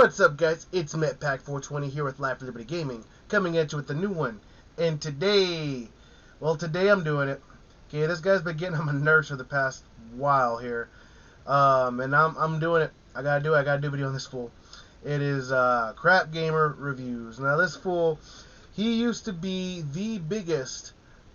What's up, guys? It's MetPack420 here with Live for Liberty Gaming, coming at you with the new one. And today I'm doing it. Okay, this guy's been getting on my nerves for the past while here, and I'm doing it. I gotta do a video on this fool. It is Crapgamer reviews. Now this fool, he used to be the biggest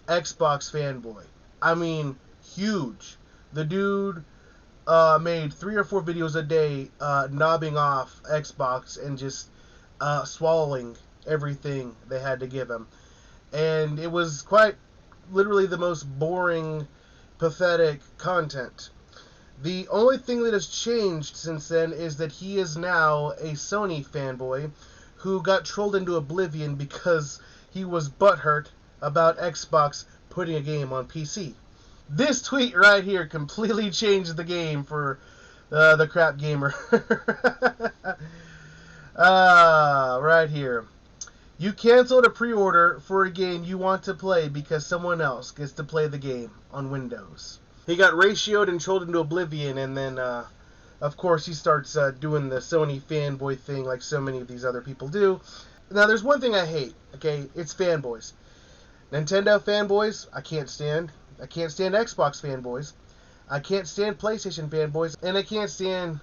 Xbox fanboy. I mean, huge. The dude made 3 or 4 videos a day knobbing off Xbox and just swallowing everything they had to give him. And it was quite literally the most boring, pathetic content. The only thing that has changed since then is that he is now a Sony fanboy who got trolled into oblivion because he was butthurt about Xbox putting a game on PC. This tweet right here completely changed the game for the Crapgamer. Right here. You canceled a pre-order for a game you want to play because someone else gets to play the game on Windows. He got ratioed and trolled into oblivion, and then, of course, he starts doing the Sony fanboy thing like so many of these other people do. Now, there's one thing I hate, okay? It's fanboys. Nintendo fanboys, I can't stand. I can't stand Xbox fanboys. I can't stand PlayStation fanboys. And I can't stand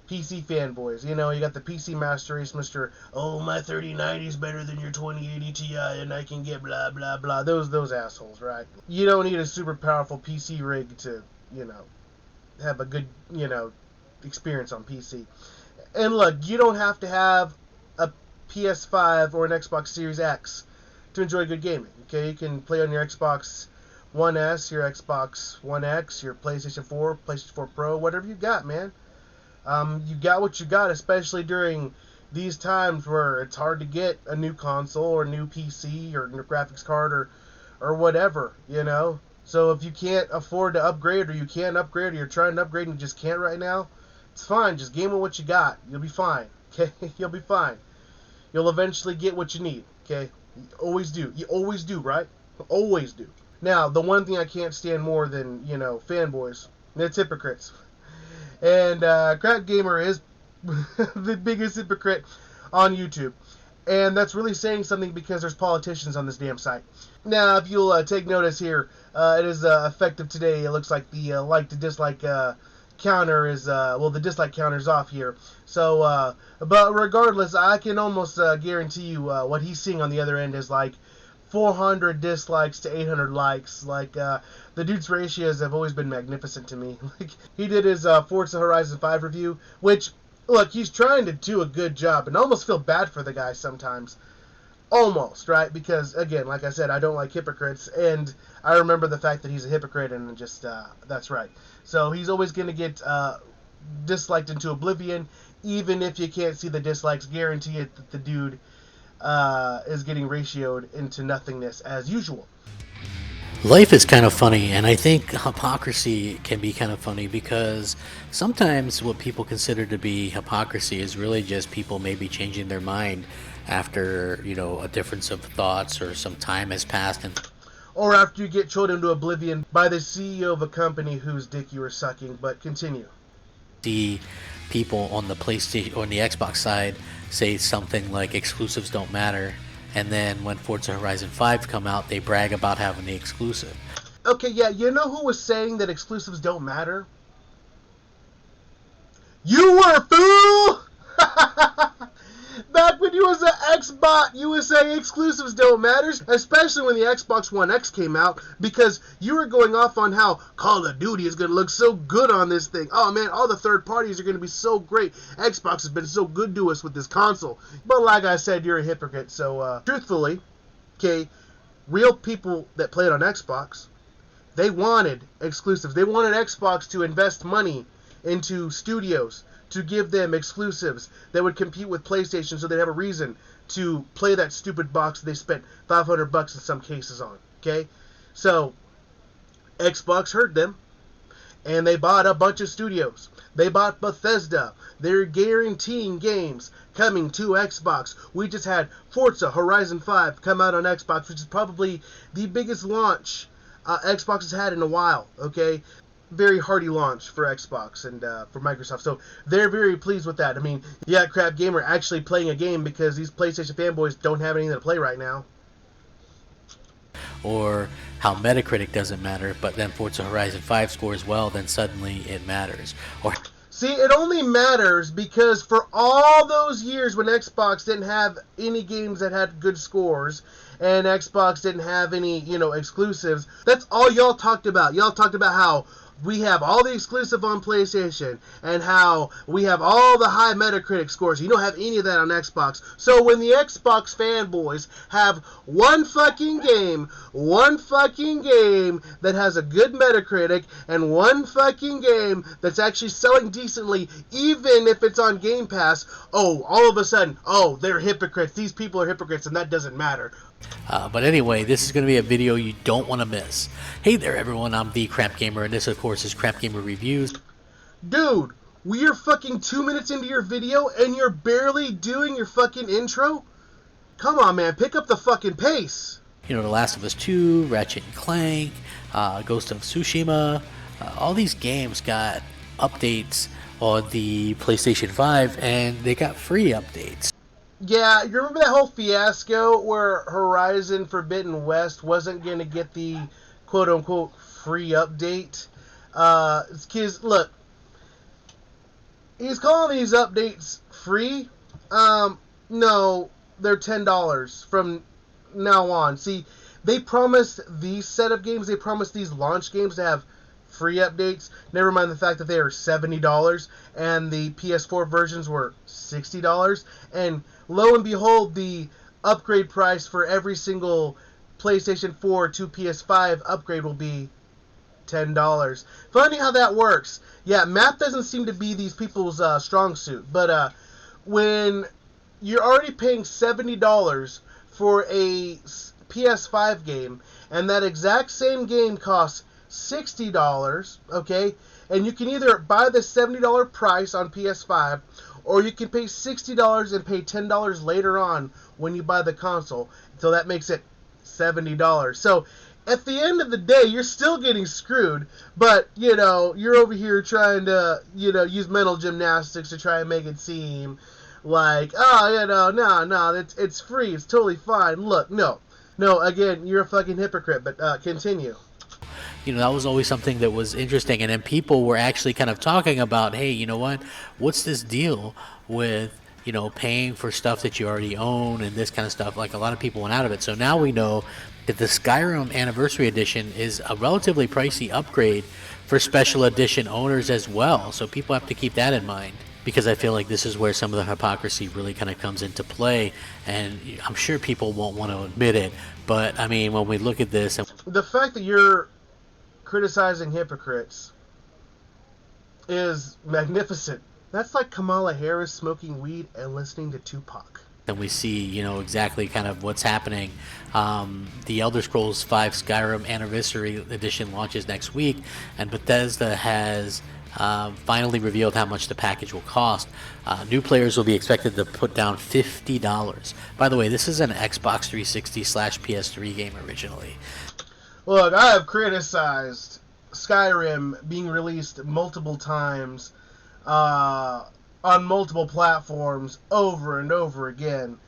PC fanboys. You know, you got the PC Master Race, Mr. Oh, my 3090 is better than your 2080 Ti and I can get blah, blah, blah. Those assholes, right? You don't need a super powerful PC rig to, you know, have a good, you know, experience on PC. And look, you don't have to have a PS5 or an Xbox Series X to enjoy good gaming, okay? You can play on your Xbox One S, your Xbox One X, your PlayStation 4, PlayStation 4 Pro, whatever you got, man. You got what you got, especially during these times where it's hard to get a new console or a new PC or a new graphics card or whatever, you know? So if you can't afford to upgrade or you can't upgrade or you're trying to upgrade and you just can't right now, it's fine. Just game with what you got. You'll be fine, okay? You'll be fine. You'll eventually get what you need, okay? You always do. You always do, right? Always do. Now, the one thing I can't stand more than, you know, fanboys, it's hypocrites. And Crapgamer is the biggest hypocrite on YouTube. And that's really saying something because there's politicians on this damn site. Now, if you'll take notice here, it is effective today. It looks like the like to dislike counter is, well, the dislike counter is off here. So, but regardless, I can almost guarantee you what he's seeing on the other end is like 400 dislikes to 800 likes. Like, the dude's ratios have always been magnificent to me. Like, he did his Forza Horizon 5 review, which, look, he's trying to do a good job, and I almost feel bad for the guy sometimes. Almost, right? Because, again, like I said, I don't like hypocrites, and I remember the fact that he's a hypocrite, and just, that's right. So he's always going to get disliked into oblivion, even if you can't see the dislikes. Guarantee it that the dude is getting ratioed into nothingness as usual. Life is kind of funny, and I think hypocrisy can be kind of funny because sometimes what people consider to be hypocrisy is really just people maybe changing their mind after, you know, a difference of thoughts or some time has passed. Or after you get trolled into oblivion by the CEO of a company whose dick you were sucking, but continue. See people on the PlayStation or on the Xbox side say something like exclusives don't matter, and then when Forza Horizon 5 come out, they brag about having the exclusive. Okay, yeah, you know who was saying that exclusives don't matter? You were, fool! Back when you was an Xbot, you was saying exclusives don't matter, especially when the Xbox One X came out, because you were going off on how Call of Duty is going to look so good on this thing. Oh man, all the third parties are going to be so great. Xbox has been so good to us with this console. But like I said, you're a hypocrite. So, truthfully, okay, real people that played on Xbox, they wanted exclusives. They wanted Xbox to invest money into studios to give them exclusives that would compete with PlayStation so they'd have a reason to play that stupid box they spent $500 in some cases on, okay? So, Xbox heard them, and they bought a bunch of studios. They bought Bethesda. They're guaranteeing games coming to Xbox. We just had Forza Horizon 5 come out on Xbox, which is probably the biggest launch Xbox has had in a while, okay? very hearty launch for Xbox and for Microsoft. So they're very pleased with that. I mean, yeah, Crapgamer actually playing a game because these PlayStation fanboys don't have anything to play right now. Or how Metacritic doesn't matter, but then Forza Horizon 5 scores well, then suddenly it matters. Or see, it only matters because for all those years when Xbox didn't have any games that had good scores, and Xbox didn't have any, exclusives, that's all y'all talked about. Y'all talked about how we have all the exclusive on PlayStation, and how we have all the high Metacritic scores. You don't have any of that on Xbox. So when the Xbox fanboys have one fucking game that has a good Metacritic, and one fucking game that's actually selling decently, even if it's on Game Pass, all of a sudden, they're hypocrites. These people are hypocrites, and that doesn't matter. But anyway, this is going to be a video you don't want to miss. Hey there, everyone. I'm the Crapgamer, and this, of course, is Crapgamer Reviews. Dude, we are fucking 2 minutes into your video, and you're barely doing your fucking intro? Come on, man. Pick up the fucking pace. The Last of Us 2, Ratchet & Clank, Ghost of Tsushima, all these games got updates on the PlayStation 5, and they got free updates. Yeah, you remember that whole fiasco where Horizon Forbidden West wasn't going to get the quote-unquote free update? Because, look, he's calling these updates free. No, they're $10 from now on. See, they promised these set of games, they promised these launch games to have free updates. Never mind the fact that they are $70 and the PS4 versions were $60. And lo and behold, the upgrade price for every single PlayStation 4 to PS5 upgrade will be $10. Funny how that works. Yeah, math doesn't seem to be these people's strong suit. But when you're already paying $70 for a PS5 game, and that exact same game costs $60, okay? And you can either buy the $70 price on PS5, or you can pay $60 and pay $10 later on when you buy the console. So that makes it $70. So at the end of the day, you're still getting screwed, but, you're over here trying to, use mental gymnastics to try and make it seem like, no, it's free, it's totally fine. Look, no, again, you're a fucking hypocrite, but continue. That was always something that was interesting, and then people were actually kind of talking about, hey, you know what's this deal with paying for stuff that you already own and this kind of stuff. Like, a lot of people went out of it. So now we know that the Skyrim Anniversary Edition is a relatively pricey upgrade for special edition owners as well. So people have to keep that in mind, because I feel like this is where some of the hypocrisy really kind of comes into play, and I'm sure people won't want to admit it, but I mean, when we look at this, the fact that you're criticizing hypocrites is magnificent. That's like Kamala Harris smoking weed and listening to Tupac. And we see, exactly kind of what's happening. The Elder Scrolls V Skyrim Anniversary Edition launches next week, and Bethesda has finally revealed how much the package will cost. New players will be expected to put down $50. By the way, this is an Xbox 360/PS3 game originally. Look, I have criticized Skyrim being released multiple times on multiple platforms over and over again.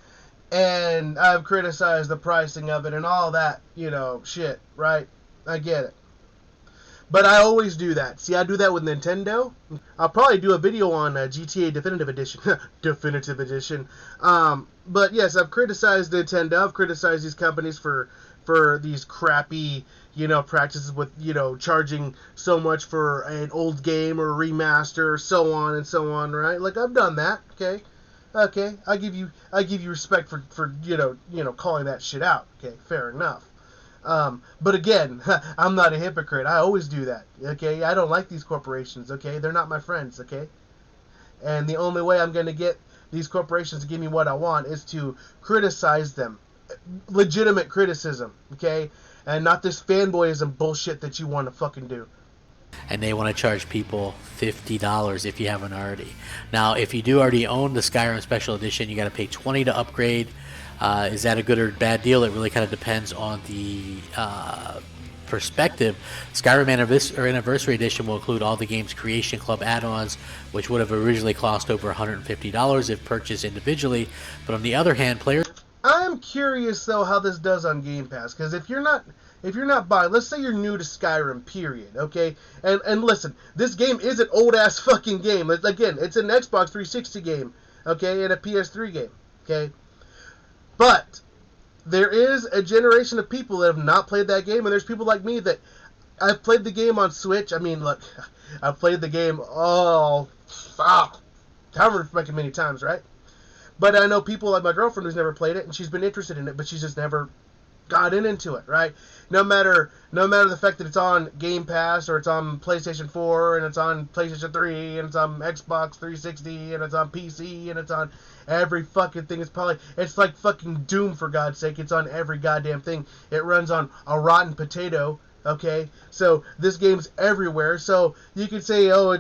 And I've criticized the pricing of it and all that, shit, right? I get it. But I always do that. See, I do that with Nintendo. I'll probably do a video on GTA Definitive Edition. Definitive Edition. But yes, I've criticized Nintendo. I've criticized these companies for these crappy, practices with, charging so much for an old game or a remaster, so on and so on, right? Like, I've done that, okay? Okay, I give you respect for calling that shit out. Okay, fair enough. But again, I'm not a hypocrite. I always do that. Okay, I don't like these corporations. Okay, they're not my friends. Okay, and the only way I'm going to get these corporations to give me what I want is to criticize them, legitimate criticism. Okay, and not this fanboyism bullshit that you want to fucking do. And they want to charge people $50 if you haven't already. Now, if you do already own the Skyrim Special Edition, you got to pay $20 to upgrade. Is that a good or bad deal? It really kind of depends on the perspective, Skyrim Anniversary Edition will include all the game's Creation Club add-ons, which would have originally cost over $150 if purchased individually. But on the other hand, players... I'm curious though how this does on Game Pass, because if you're not buying, let's say you're new to Skyrim, period, okay? And listen, this game is an old ass fucking game. Again, it's an Xbox 360 game, okay, and a PS3 game, okay? But there is a generation of people that have not played that game, and there's people like me that I've played the game on Switch. I mean, look, I've played the game however fucking many times, right? But I know people like my girlfriend who's never played it, and she's been interested in it, but she's just never got into it, right? No matter the fact that it's on Game Pass, or it's on PlayStation 4, and it's on PlayStation 3, and it's on Xbox 360, and it's on PC, and it's on every fucking thing. It's like fucking Doom, for God's sake. It's on every goddamn thing. It runs on a rotten potato, okay? So this game's everywhere. So you could say, oh,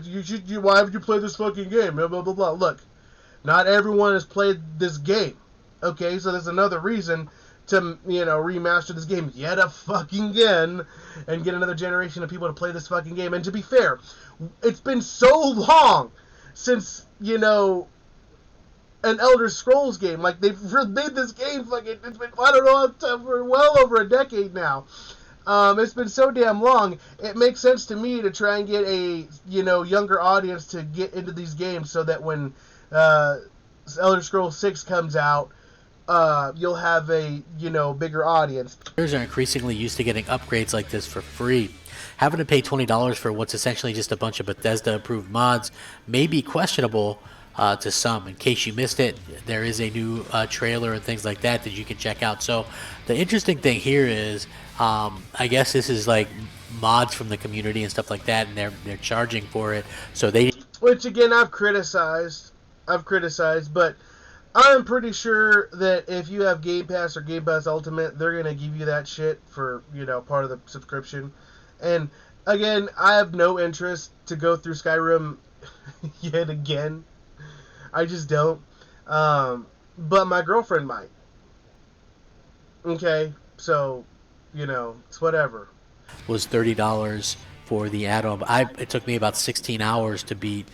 why haven't you played this fucking game? Blah, blah, blah, blah. Look, not everyone has played this game, okay? So there's another reason to, remaster this game yet a fucking again and get another generation of people to play this fucking game. And to be fair, it's been so long since, an Elder Scrolls game. Like, they've made this game fucking, it's been, I don't know, for well over a decade now. It's been so damn long, it makes sense to me to try and get a, younger audience to get into these games, so that when Elder Scrolls 6 comes out, you'll have a, bigger audience. Players are increasingly used to getting upgrades like this for free. Having to pay $20 for what's essentially just a bunch of Bethesda-approved mods may be questionable to some. In case you missed it, there is a new trailer and things like that you can check out. So the interesting thing here is, I guess this is like mods from the community and stuff like that, and they're charging for it. So which again, I've criticized, but I'm pretty sure that if you have Game Pass or Game Pass Ultimate, they're going to give you that shit for, part of the subscription. And again, I have no interest to go through Skyrim yet again. I just don't. But my girlfriend might. Okay, so, it's whatever. Was $30 for the add-on. It took me about 16 hours to beat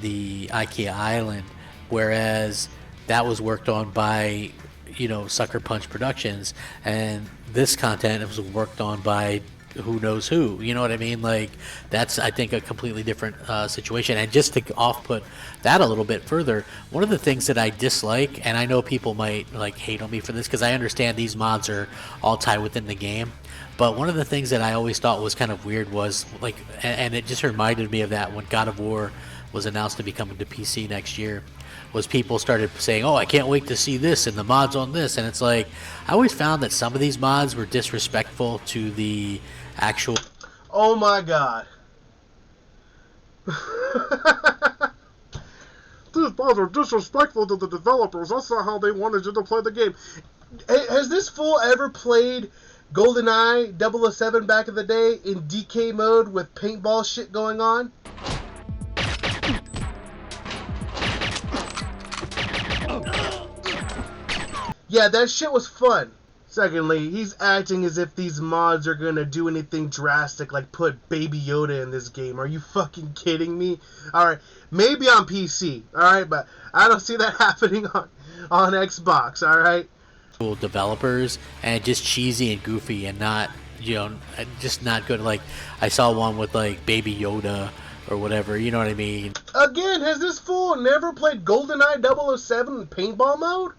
the IKEA Island, whereas that was worked on by, Sucker Punch Productions, and this content was worked on by who knows who. You know what I mean? Like, that's, I think, a completely different situation. And just to off-put that a little bit further, one of the things that I dislike, and I know people might hate on me for this, because I understand these mods are all tied within the game, but one of the things that I always thought was kind of weird was, and it just reminded me of that when God of War was announced to be coming to PC next year, was people started saying, oh, I can't wait to see this and the mods on this. And it's like, I always found that some of these mods were disrespectful to the actual... Oh my god. These mods are disrespectful to the developers. That's not how they wanted you to play the game. Has this fool ever played GoldenEye 007 back in the day in DK mode with paintball shit going on? Yeah, that shit was fun. Secondly, he's acting as if these mods are gonna do anything drastic, like put Baby Yoda in this game. Are you fucking kidding me? Alright, maybe on PC, alright, but I don't see that happening on Xbox, alright? Developers, and just cheesy and goofy and not, just not good. Like, I saw one with, Baby Yoda or whatever, you know what I mean? Again, has this fool never played GoldenEye 007 in paintball mode?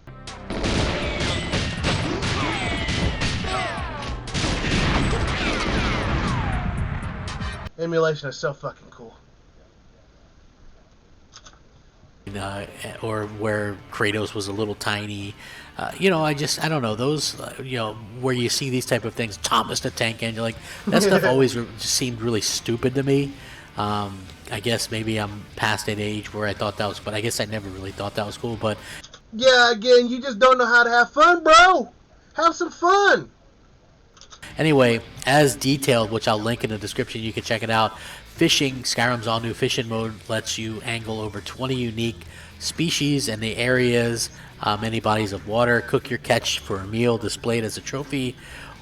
Emulation is so fucking cool. Or where Kratos was a little tiny. I don't know, those, where you see these type of things, Thomas the Tank Engine, that stuff always just seemed really stupid to me. I guess maybe I'm past that age where I thought that was, but I guess I never really thought that was cool, but... Yeah, again, you just don't know how to have fun, bro! Have some fun! Anyway, as detailed, which I'll link in the description, you can check it out. Fishing, Skyrim's all-new fishing mode lets you angle over 20 unique species in the areas, many bodies of water, cook your catch for a meal, display it as a trophy,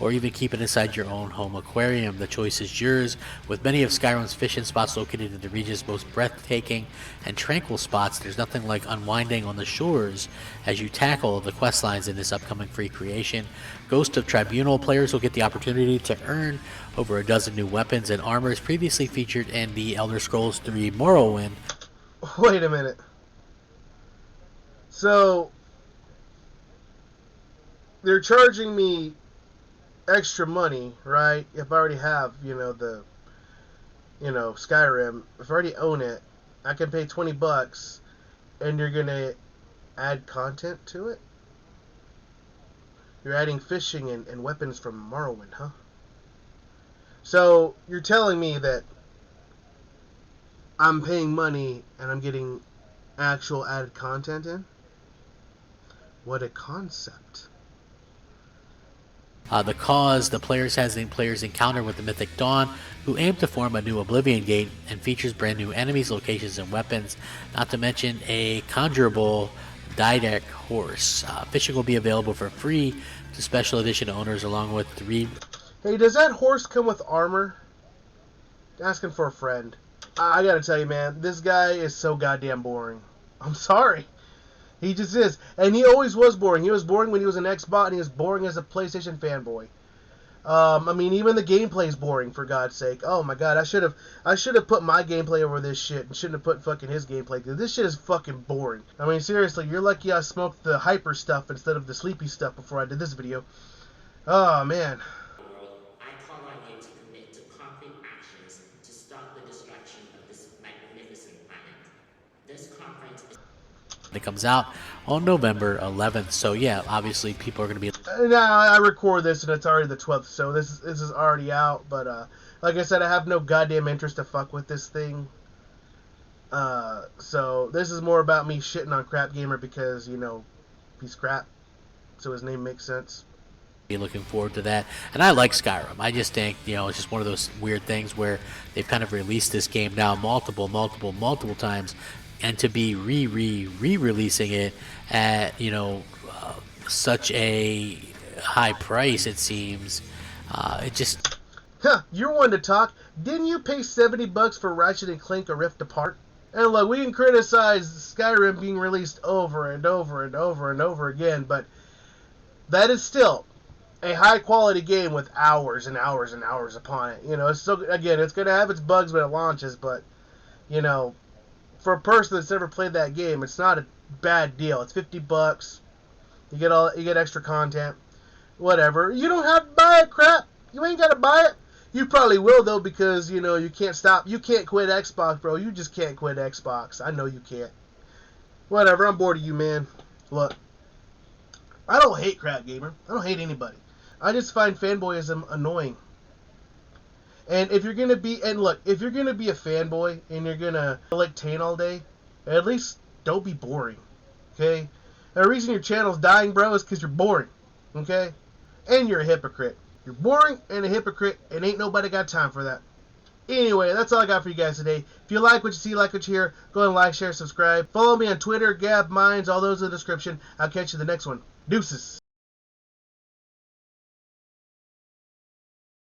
or even keep it inside your own home aquarium. The choice is yours, with many of Skyrim's fishing spots located in the region's most breathtaking and tranquil spots. There's nothing like unwinding on the shores as you tackle the quest lines in this upcoming free creation. Ghost of Tribunal players will get the opportunity to earn over a dozen new weapons and armors previously featured in the Elder Scrolls 3 Morrowind. Wait a minute. So, they're charging me extra money, right? If I already have, Skyrim, if I already own it, I can pay $20 and you're going to add content to it? You're adding fishing and weapons from Morrowind, huh? So, you're telling me that I'm paying money and I'm getting actual added content in? What a concept. The cause the players encounter with the Mythic Dawn, who aim to form a new Oblivion Gate, and features brand new enemies, locations, and weapons, not to mention a conjurable Didac horse. Fishing will be available for free to special edition owners, along with 3... Hey, does that horse come with armor? Asking for a friend. I gotta tell you, man, this guy is so goddamn boring. I'm sorry. He just is. And he always was boring. He was boring when he was an Xbot, and he was boring as a PlayStation fanboy. Even the gameplay is boring, for God's sake. Oh my God, I should have put my gameplay over this shit and shouldn't have put fucking his gameplay, because this shit is fucking boring. I mean, seriously, you're lucky I smoked the hyper stuff instead of the sleepy stuff before I did this video. Oh, man. I call on you to commit to concrete actions to stop the destruction of this magnificent planet. This conference is... It comes out on November 11th, so yeah, obviously people are going to be... Now, I record this and it's already the 12th, so this is already out, but like I said, I have no goddamn interest to fuck with this thing. So this is more about me shitting on Crapgamer because, he's crap, so his name makes sense. Looking forward to that. And I like Skyrim. I just think, it's just one of those weird things where they've kind of released this game now multiple times, and to be re-releasing it at, such a high price, it seems, it just... Huh, you're one to talk. Didn't you pay $70 for Ratchet and Clank: A Rift Apart? And look, we can criticize Skyrim being released over and over and over and over again, but that is still a high-quality game with hours and hours and hours upon it. It's still, again, it's going to have its bugs when it launches, but, for a person that's never played that game, it's not a bad deal. It's $50. You get extra content, whatever. You don't have to buy it, crap. You ain't got to buy it. You probably will, though, because, you can't stop. You can't quit Xbox, bro. You just can't quit Xbox. I know you can't. Whatever, I'm bored of you, man. Look, I don't hate Crapgamer. I don't hate anybody. I just find fanboyism annoying. And if you're gonna be a fanboy and you're gonna like Tane all day, at least don't be boring, okay? The reason your channel's dying, bro, is because you're boring, okay? And you're a hypocrite. You're boring and a hypocrite, and ain't nobody got time for that. Anyway, that's all I got for you guys today. If you like what you see, like what you hear, go and like, share, subscribe. Follow me on Twitter, Gab, Minds, all those in the description. I'll catch you in the next one. Deuces.